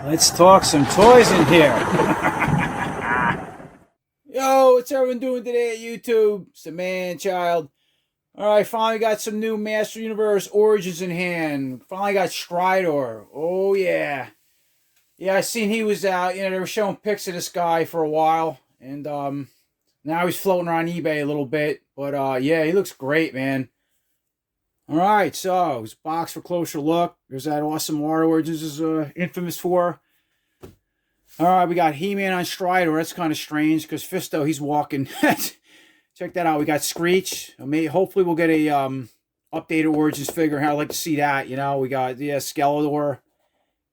Let's talk some toys in here. Yo, what's everyone doing today at YouTube? It's the man child. Alright, finally got some new Master Universe Origins in hand. Finally got Stridor. Oh yeah. Yeah, I seen he was out. You know, they were showing pics of this guy for a while. And now he's floating around eBay a little bit. But yeah, he looks great, man. Alright, so his box for closer look. There's that awesome art Origins is infamous for. Alright, we got He-Man on Stridor. That's kind of strange because Fisto, he's walking. Check that out. We got Screech. Hopefully we'll get a updated Origins figure. I'd like to see that. You know, we got Skeletor.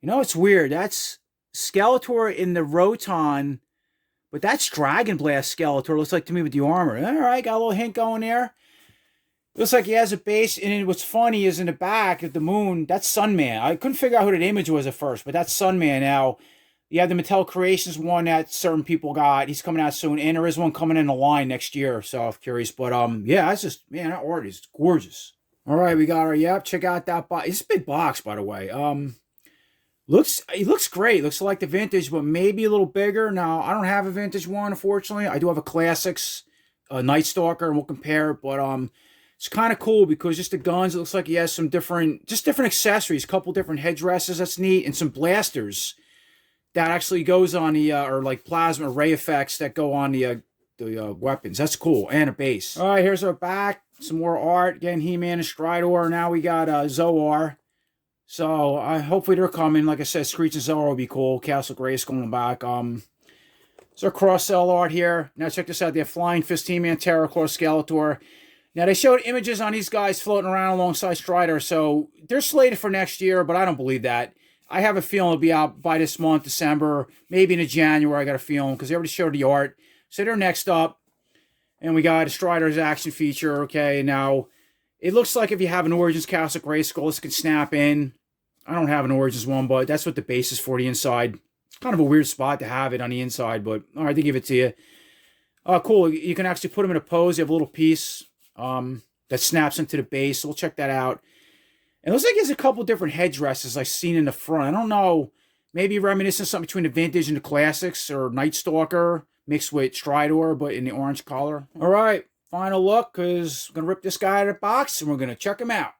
You know, it's weird. That's Skeletor in the Roton, but that's Dragon Blast Skeletor. Looks like to me with the armor. All right, got a little hint going there. Looks like he has a base, and what's funny is in the back of the moon, that's Sunman. I couldn't figure out who that image was at first, but that's Sunman. Now, you have the Mattel Creations one that certain people got. He's coming out soon, and there is one coming in the line next year, so I'm curious. But, yeah, that's just, man, that art is gorgeous. All right, we got our, yep, check out that box. It's a big box, by the way. It looks great. Looks like the vintage, but maybe a little bigger. Now, I don't have a vintage one, unfortunately. I do have a Classics, Night Stalker, and we'll compare. But, it's kind of cool because just the guns, it looks like he has some different accessories, a couple different headdresses, that's neat, and some blasters that actually goes on the, or like plasma ray effects that go on the weapons. That's cool, and a base. All right, here's our back, some more art. Again, He-Man and Stridor. Now we got Zoar. So, hopefully they're coming. Like I said, Screech and Zoar will be cool. Castle Grayskull going back. So cross-sell art here. Now check this out. They have Flying Fist, He-Man, Terraclaw, Skeletor. Now, they showed images on these guys floating around alongside Stridor, so they're slated for next year, but I don't believe that. I have a feeling it'll be out by this month, December, maybe into January, I got a feeling, because they already showed the art. So they're next up, and we got Stridor's action feature, okay? Now, it looks like if you have an Origins Castle Grayskull, this can snap in. I don't have an Origins one, but that's what the base is for the inside. Kind of a weird spot to have it on the inside, but all right, they give it to you. Cool, you can actually put them in a pose. You have a little piece that snaps into the base, so we'll check that out. And it looks like there's a couple different headdresses I've seen in the front. I don't know, maybe reminiscent something between the vintage and the classics, or Night Stalker mixed with Stridor, but in the orange color. All right, final look, because we're going to rip this guy out of the box, and we're going to check him out.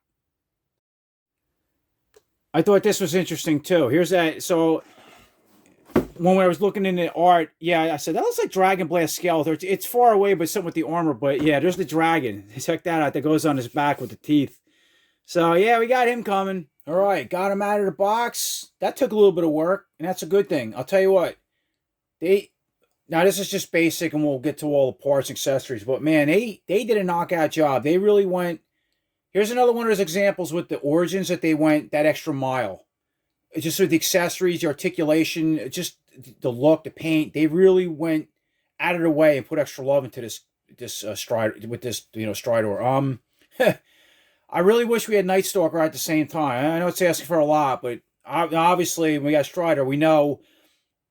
I thought this was interesting, too. Here's that, so when I was looking in the art, yeah, I said, that looks like Dragon Blast Skeletor. It's far away, but something with the armor. But yeah, there's the dragon. Check that out. That goes on his back with the teeth. So yeah, we got him coming. All right, got him out of the box. That took a little bit of work, and that's a good thing. I'll tell you what. Now this is just basic, and we'll get to all the parts, accessories. But man, they did a knockout job. They really went. Here's another one of those examples with the Origins that they went that extra mile. Just with the accessories, the articulation, just the look, the paint, they really went out of their way and put extra love into this Stridor with this, Stridor. I really wish we had Night Stalker at the same time. I know it's asking for a lot, but obviously when we got Stridor, we know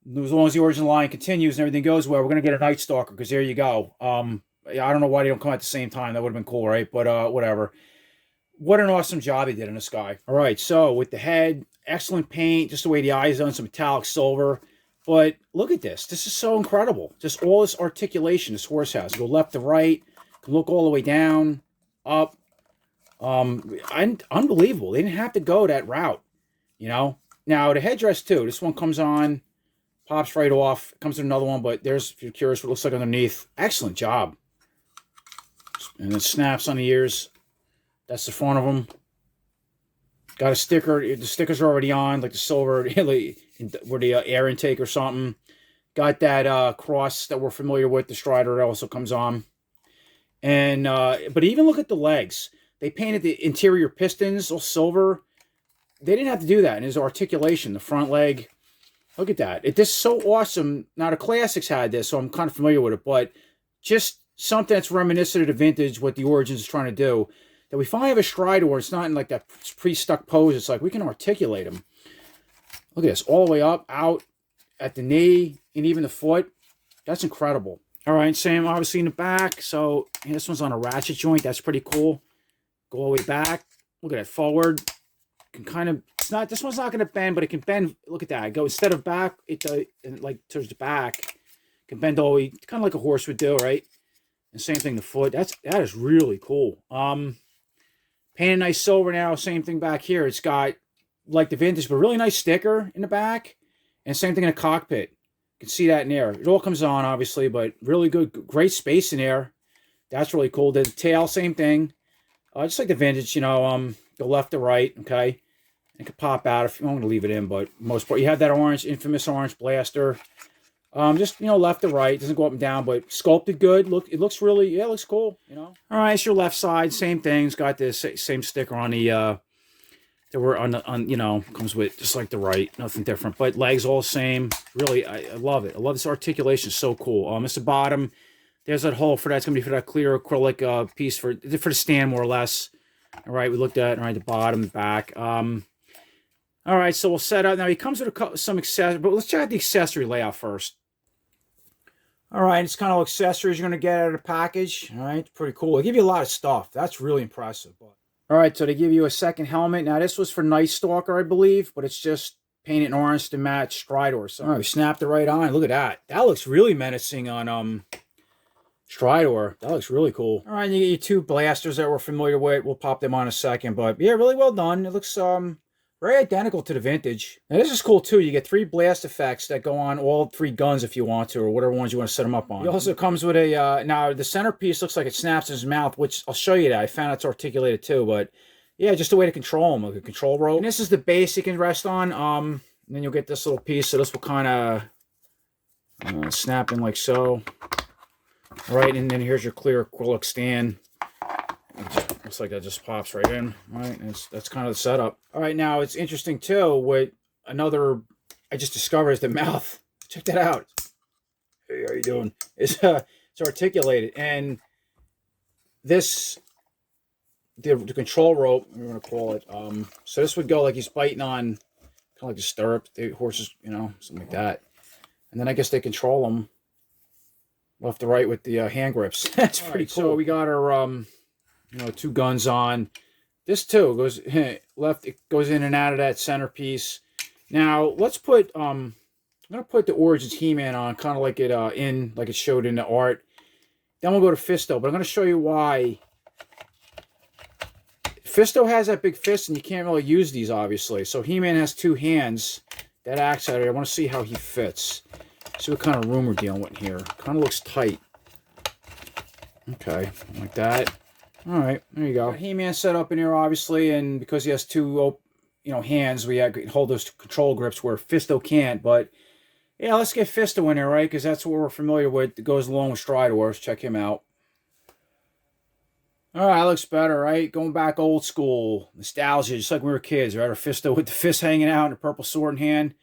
as long as the Origin line continues and everything goes well, we're gonna get a Night Stalker because there you go. I don't know why they don't come at the same time. That would have been cool, right? But whatever. What an awesome job he did in this guy. All right, so with the head, excellent paint, just the way the eyes on some metallic silver. But look at this. This is so incredible. Just all this articulation this horse has. Go left to right, can look all the way down, up. Unbelievable. They didn't have to go that route, you know. Now, the headdress, too. This one comes on, pops right off. Comes with another one, but there's, if you're curious what it looks like underneath. Excellent job. And it snaps on the ears. That's the front of them. Got a sticker. The stickers are already on, like the silver, where the air intake or something. Got that cross that we're familiar with, the Stridor, that also comes on. And but even look at the legs. They painted the interior pistons all silver. They didn't have to do that. And his articulation, the front leg. Look at that. This is so awesome. Now, the classics had this, so I'm kind of familiar with it. But just something that's reminiscent of the vintage, what the Origins is trying to do. That we finally have a Stridor. It's not in like that pre-stuck pose. It's like we can articulate him. Look at this. All the way up, out, at the knee, and even the foot. That's incredible. All right, same obviously in the back. So yeah, this one's on a ratchet joint. That's pretty cool. Go all the way back. Look at that forward. Can kind of, it's not, this one's not going to bend, but it can bend. Look at that. Go instead of back, it like towards the back. It can bend all the way, kind of like a horse would do, right? And same thing, the foot. That is really cool. Painted nice silver now. Same thing back here. It's got like the vintage, but really nice sticker in the back. And same thing in the cockpit. You can see that in there. It all comes on, obviously, but really good, great space in there. That's really cool. The tail, same thing. Just like the vintage, you know, go left to right, okay? It could pop out if you want to leave it in, but most part, you have that orange, infamous orange blaster. Just, you know, left to right. Doesn't go up and down, but sculpted good. Look, it looks really, yeah, it looks cool, you know. All right, it's your left side. Same thing. It's got this same sticker on the, that were on, you know, comes with just like the right. Nothing different, but legs all the same. Really, I love it. I love this articulation. It's so cool. It's the bottom. There's that hole for that. It's going to be for that clear acrylic piece for the stand, more or less. All right, we looked at, all right, the bottom, the back. All right, so we'll set up. Now, he comes with some accessories, but let's check out the accessory layout first. All right, it's kind of accessories you're going to get out of the package. All right, pretty cool. They give you a lot of stuff. That's really impressive. All right, so they give you a second helmet. Now, this was for Night Stalker, I believe, but it's just painted in orange to match Stridor. So, all right, we snapped it right on. Look at that. That looks really menacing on Stridor. That looks really cool. All right, you get your two blasters that we're familiar with. We'll pop them on in a second, but yeah, really well done. It looks very identical to the vintage. Now this is cool too. You get 3 blast effects that go on all 3 guns if you want to, or whatever ones you want to set them up on. It also comes with a, now the centerpiece looks like it snaps in his mouth, which I'll show you that. I found it's articulated too, but yeah, just a way to control them, like a control rope. And this is the base you can rest on. And then you'll get this little piece, so this will kind of snap in like so. All right, and then here's your clear acrylic stand. Looks like that just pops right in, right? And that's kind of the setup. All right, now it's interesting too. What another I just discovered is the mouth. Check that out. Hey, how you doing? It's articulated, and this the control rope. We're gonna call it. So this would go like he's biting on kind of like the stirrup. The horses, you know, something like that. And then I guess they control them left to right with the hand grips. That's pretty cool. So we got our you know, 2 guns on. This too goes left. It goes in and out of that centerpiece. Now let's put. I'm gonna put the Origins He-Man on, kind of like it like it showed in the art. Then we'll go to Fisto, but I'm gonna show you why. Fisto has that big fist, and you can't really use these obviously. So He-Man has 2 hands that acts at it. I want to see how he fits. See what kind of room we're dealing with here. Kind of looks tight. Okay, like that. All right, there you go. He-Man set up in here, obviously, and because he has 2, you know, hands, we hold those control grips where Fisto can't. But yeah, let's get Fisto in here, right? Because that's what we're familiar with. It goes along with Stridor. Let's check him out. All right, looks better, right? Going back old school, nostalgia, just like when we were kids, right? Our Fisto with the fist hanging out and the purple sword in hand.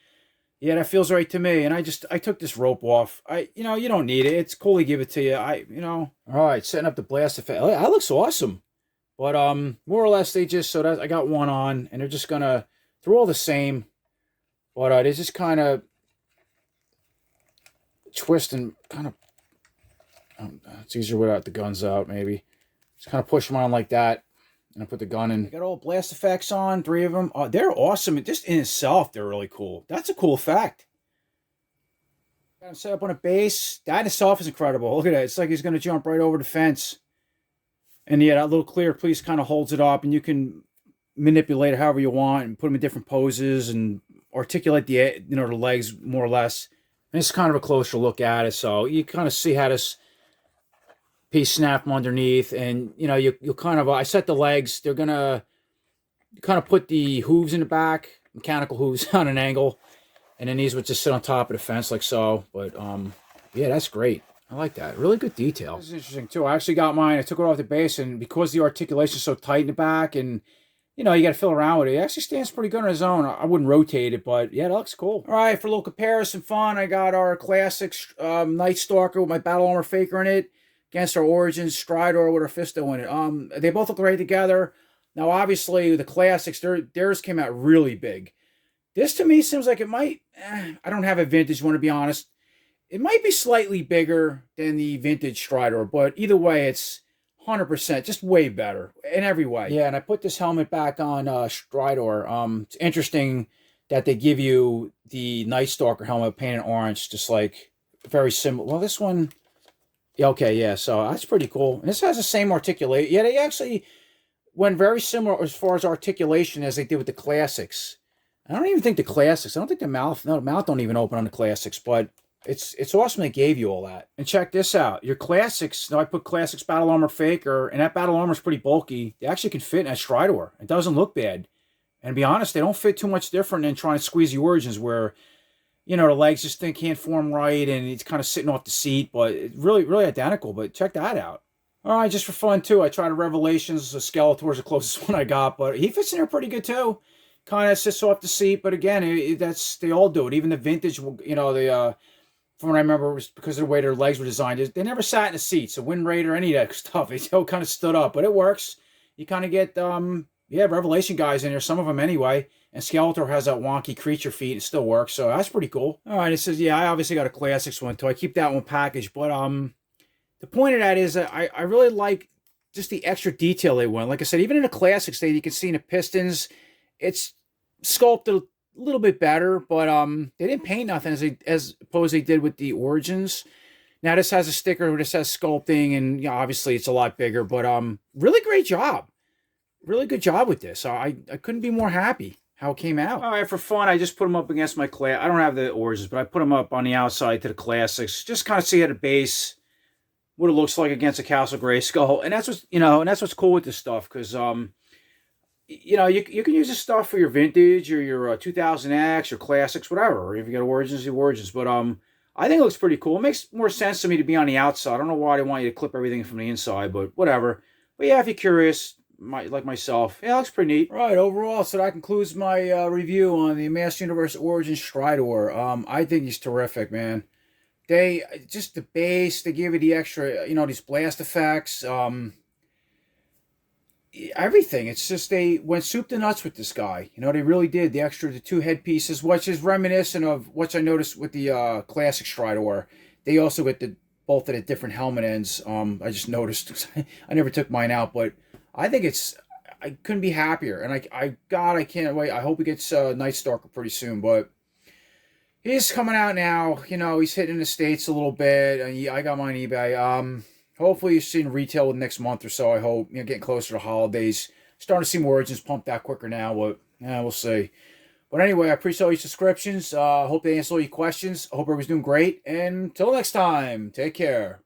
Yeah, that feels right to me. And I took this rope off. You know, you don't need it. It's cool to give it to you. You know. All right, setting up the blast effect. That looks awesome. But more or less, they just, so that I got one on, and they're just gonna, they're all the same. But they just kind of twist and kind of, it's easier without the guns out, maybe. Just kind of push them on like that. And I put the gun in. I got all blast effects on, 3 of them. They're awesome. Just in itself, they're really cool. That's a cool effect. Got him set up on a base. That in itself is incredible. Look at that. It's like he's going to jump right over the fence. And yeah, that little clear piece kind of holds it up, and you can manipulate it however you want and put them in different poses and articulate the, you know, the legs more or less. And it's kind of a closer look at it, so you kind of see how this piece snap from underneath, and you know, you'll kind of, I set the legs, they're gonna kind of put the hooves in the back, mechanical hooves on an angle, and then these would just sit on top of the fence like so. But yeah, that's great. I like that. Really good detail. This is interesting too. I actually got mine, I took it off the base, and because the articulation is so tight in the back, and you know, you got to fill around with it. It actually stands pretty good on its own. I wouldn't rotate it, but yeah, that looks cool. All right, for a little comparison fun, I got our classic Night Stalker with my Battle Armor Faker in it against our Origins Stridor with our Fisto in it. They both look great together. Now, obviously, the classics, theirs came out really big. This, to me, seems like it might, I don't have a vintage one, to be honest. It might be slightly bigger than the vintage Stridor, but either way, it's 100%, just way better in every way. Yeah, and I put this helmet back on Stridor. It's interesting that they give you the Night Stalker helmet painted orange, just like very similar. Well, this one, yeah, okay, yeah, so that's pretty cool. And this has the same articulation. Yeah, they actually went very similar as far as articulation as they did with the classics. I don't even think the classics, I don't think the mouth, no, the mouth don't even open on the classics, but it's awesome they gave you all that. And check this out. Your classics, I put classics battle armor faker, and that battle armor is pretty bulky. They actually can fit in a Stridor. It doesn't look bad. And to be honest, they don't fit too much different than trying to squeeze the Origins where, you know, the legs just can't form right and it's kind of sitting off the seat, but it's really, really identical. But check that out. All right, just for fun too, I tried a Revelations. The Skeletor is the closest one I got, but he fits in there pretty good too. Kind of sits off the seat, but again, that's they all do it. Even the vintage, you know, from what I remember, it was because of the way their legs were designed. They never sat in a seat, so Wind Raider, any of that stuff, they all kind of stood up, but it works. You kind of get, yeah, Revelation guys in there, some of them anyway. And Skeletor has that wonky creature feet. It still works, so that's pretty cool. All right, it says, yeah, I obviously got a Classics one, too. I keep that one packaged, but the point of that is that I really like just the extra detail they went. Like I said, even in the Classics, you can see in the pistons, it's sculpted a little bit better, but they didn't paint nothing as opposed they did with the Origins. Now this has a sticker, this has sculpting, and you know, obviously it's a lot bigger, but really great job. Really good job with this. I couldn't be more happy how it came out. All right, for fun, I just put them up against my class. I don't have the Origins, but I put them up on the outside to the Classics. Just kind of see at a base what it looks like against a Castle Grayskull. And that's what's, you know, and that's what's cool with this stuff, because you know, you can use this stuff for your vintage or your 2000X or classics, whatever. Or if you got Origins, the Origins. But I think it looks pretty cool. It makes more sense to me to be on the outside. I don't know why they want you to clip everything from the inside, but whatever. But yeah, if you're curious, like myself, yeah, it looks pretty neat. Right, overall, so that concludes my review on the Master Universe Origins Stridor. I think he's terrific, man. They, just the base, they give you the extra, you know, these blast effects, everything. It's just they went soup to nuts with this guy. You know, they really did. The 2 headpieces, which is reminiscent of what I noticed with the classic Stridor. They also get both of the different helmet ends. I just noticed. I never took mine out, but I think I couldn't be happier. And I can't wait. I hope he gets Night Stalker pretty soon, but he's coming out now. You know, he's hitting the States a little bit. I got mine on eBay. Hopefully you're seeing retail next month or so, I hope. You know, getting closer to holidays. Starting to see more Origins pumped out quicker now, but yeah, we'll see. But anyway, I appreciate all your subscriptions. Hope they answered all your questions. I hope everybody's doing great. And until next time, take care.